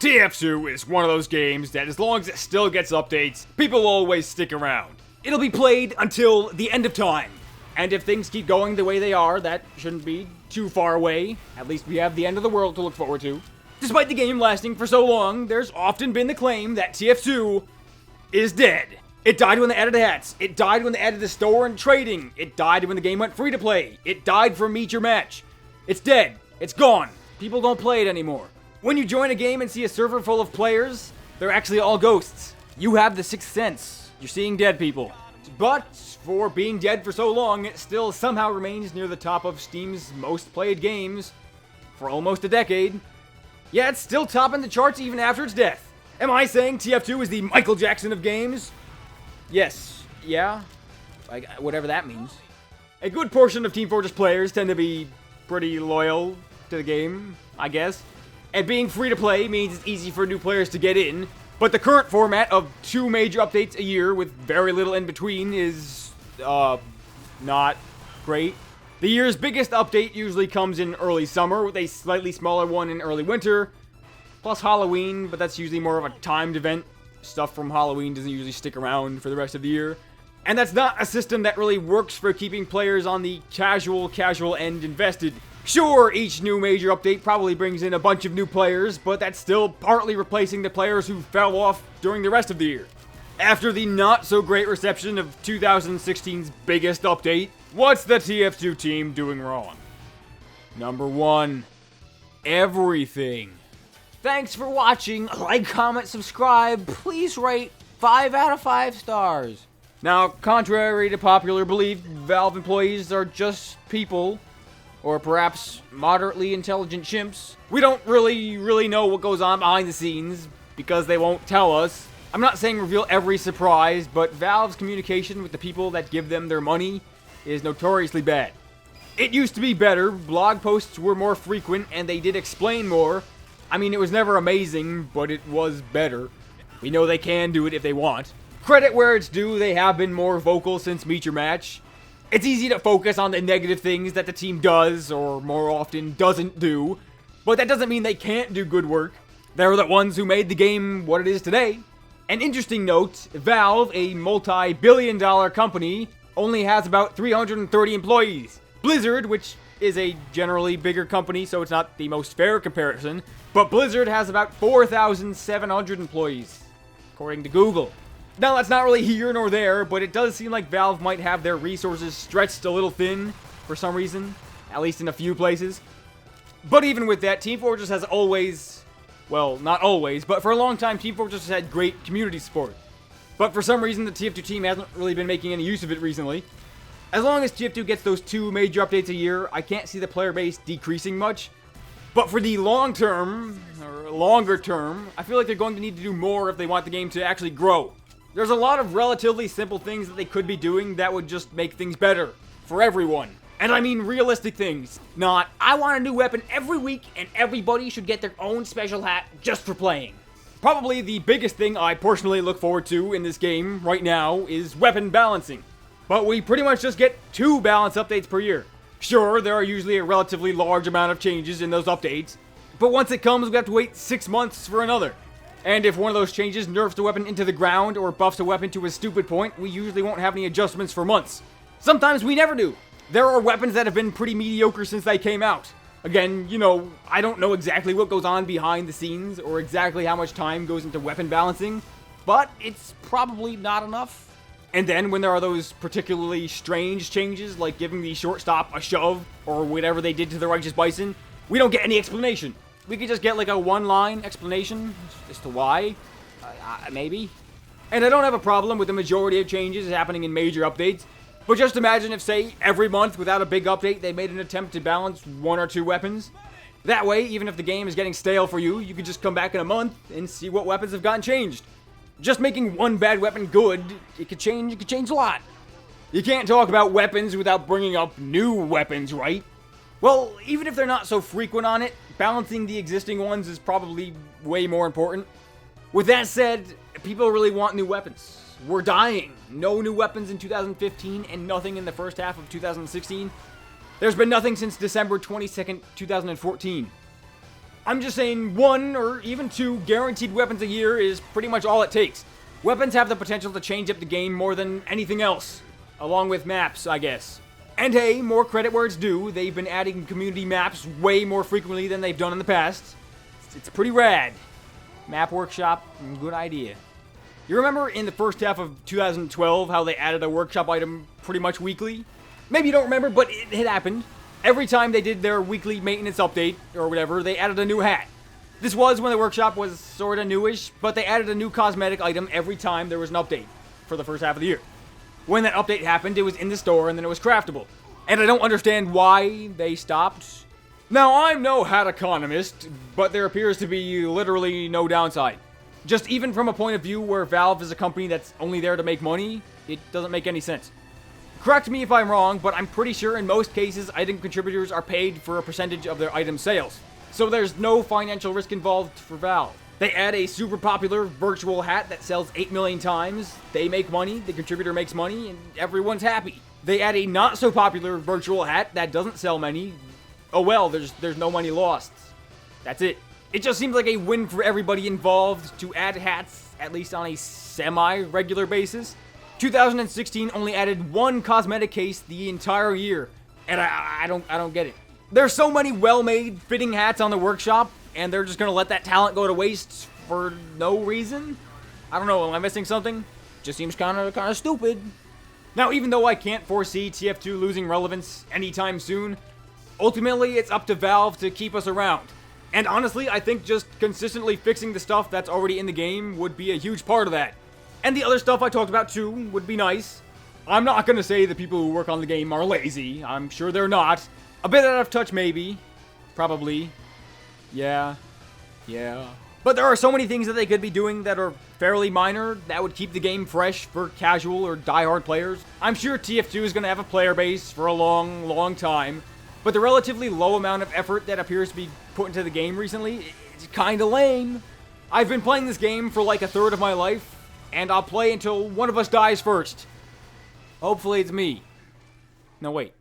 TF2 is one of those games that as long as it still gets updates, people will always stick around. It'll be played until the end of time. And if things keep going the way they are, that shouldn't be too far away. At least we have the end of the world to look forward to. Despite the game lasting for so long, there's often been the claim that TF2 is dead. It died when they added hats. It died when they added the store and trading. It died when the game went free to play. It died from Meet Your Match. It's dead. It's gone. People don't play it anymore. When you join a game and see a server full of players, they're actually all ghosts. You have the sixth sense. You're seeing dead people. But for being dead for so long, it still somehow remains near the top of Steam's most played games for almost a decade. Yeah, it's still topping the charts even after its death. Am I saying TF2 is the Michael Jackson of games? Yes. Yeah. Whatever that means. A good portion of Team Fortress players tend to be pretty loyal to the game, I guess. And being free to play means it's easy for new players to get in. But the current format of 2 major updates a year with very little in between is, not great. The year's biggest update usually comes in early summer, with a slightly smaller one in early winter, plus Halloween, but that's usually more of a timed event. Stuff from Halloween doesn't usually stick around for the rest of the year. And that's not a system that really works for keeping players on the casual end invested. Sure, each new major update probably brings in a bunch of new players, but that's still partly replacing the players who fell off during the rest of the year. After the not-so-great reception of 2016's biggest update, what's the TF2 team doing wrong? Number 1. Everything. Thanks for watching. Like, comment, subscribe. Please rate 5 out of 5 stars. Now, contrary to popular belief, Valve employees are just people, or perhaps moderately intelligent chimps. We don't really know what goes on behind the scenes, because they won't tell us. I'm not saying reveal every surprise, but Valve's communication with the people that give them their money is notoriously bad. It used to be better, blog posts were more frequent, and they did explain more. I mean, it was never amazing, but it was better. We know they can do it if they want. Credit where it's due, they have been more vocal since Meet Your Match. It's easy to focus on the negative things that the team does, or more often doesn't do, but that doesn't mean they can't do good work. They're the ones who made the game what it is today. An interesting note, Valve, a multi-billion-dollar company, only has about 330 employees. Blizzard, which is a generally bigger company, so it's not the most fair comparison, but Blizzard has about 4,700 employees, according to Google. Now, that's not really here nor there, but it does seem like Valve might have their resources stretched a little thin for some reason, at least in a few places. But even with that, Team Fortress has always, well, not always, but for a long time, Team Fortress has had great community support. But for some reason, the TF2 team hasn't really been making any use of it recently. As long as TF2 gets those 2 major updates a year, I can't see the player base decreasing much. But for the long term, or longer term, I feel like they're going to need to do more if they want the game to actually grow. There's a lot of relatively simple things that they could be doing that would just make things better for everyone. And I mean realistic things, not, I want a new weapon every week and everybody should get their own special hat just for playing. Probably the biggest thing I personally look forward to in this game right now is weapon balancing. But we pretty much just get 2 balance updates per year. Sure, there are usually a relatively large amount of changes in those updates, but once it comes, we have to wait 6 months for another. And if one of those changes nerfs a weapon into the ground or buffs a weapon to a stupid point, we usually won't have any adjustments for months. Sometimes we never do. There are weapons that have been pretty mediocre since they came out. Again, you know, I don't know exactly what goes on behind the scenes or exactly how much time goes into weapon balancing, but it's probably not enough. And then when there are those particularly strange changes, like giving the shortstop a shove or whatever they did to the Righteous Bison, we don't get any explanation. We could just get like a 1-line explanation as to why, maybe. And I don't have a problem with the majority of changes happening in major updates, but just imagine if, say, every month without a big update, they made an attempt to balance 1 or 2 weapons. That way, even if the game is getting stale for you, you could just come back in a month and see what weapons have gotten changed. Just making 1 bad weapon good, it could change a lot. You can't talk about weapons without bringing up new weapons, right? Well, even if they're not so frequent on it, balancing the existing ones is probably way more important. With that said, people really want new weapons. We're dying. No new weapons in 2015 and nothing in the first half of 2016. There's been nothing since December 22nd, 2014. I'm just saying 1 or even 2 guaranteed weapons a year is pretty much all it takes. Weapons have the potential to change up the game more than anything else. Along with maps, I guess. And hey, more credit where it's due, they've been adding community maps way more frequently than they've done in the past. It's pretty rad. Map Workshop, good idea. You remember in the first half of 2012 how they added a workshop item pretty much weekly? Maybe you don't remember, but it happened. Every time they did their weekly maintenance update, or whatever, they added a new hat. This was when the workshop was sorta newish, but they added a new cosmetic item every time there was an update for the first half of the year. When that update happened, it was in the store and then it was craftable. And I don't understand why they stopped. Now, I'm no hat economist, but there appears to be literally no downside. Just even from a point of view where Valve is a company that's only there to make money, it doesn't make any sense. Correct me if I'm wrong, but I'm pretty sure in most cases, item contributors are paid for a percentage of their item sales. So there's no financial risk involved for Valve. They add a super popular virtual hat that sells 8 million times, they make money, the contributor makes money, and everyone's happy. They add a not so popular virtual hat that doesn't sell many, oh well, there's no money lost. That's it. It just seems like a win for everybody involved to add hats, at least on a semi-regular basis. 2016 only added 1 cosmetic case the entire year, and I don't get it. There's so many well-made fitting hats on the workshop, and they're just gonna let that talent go to waste for no reason? I don't know, am I missing something? Just seems kinda stupid. Now, even though I can't foresee TF2 losing relevance anytime soon, ultimately it's up to Valve to keep us around. And honestly, I think just consistently fixing the stuff that's already in the game would be a huge part of that. And the other stuff I talked about too would be nice. I'm not gonna say the people who work on the game are lazy. I'm sure they're not. A bit out of touch maybe. Probably. Yeah. But there are so many things that they could be doing that are fairly minor that would keep the game fresh for casual or die-hard players. I'm sure TF2 is gonna have a player base for a long time. But the relatively low amount of effort that appears to be put into the game recently, it's kinda lame. I've been playing this game for like a third of my life, and I'll play until one of us dies first. Hopefully it's me. No, wait.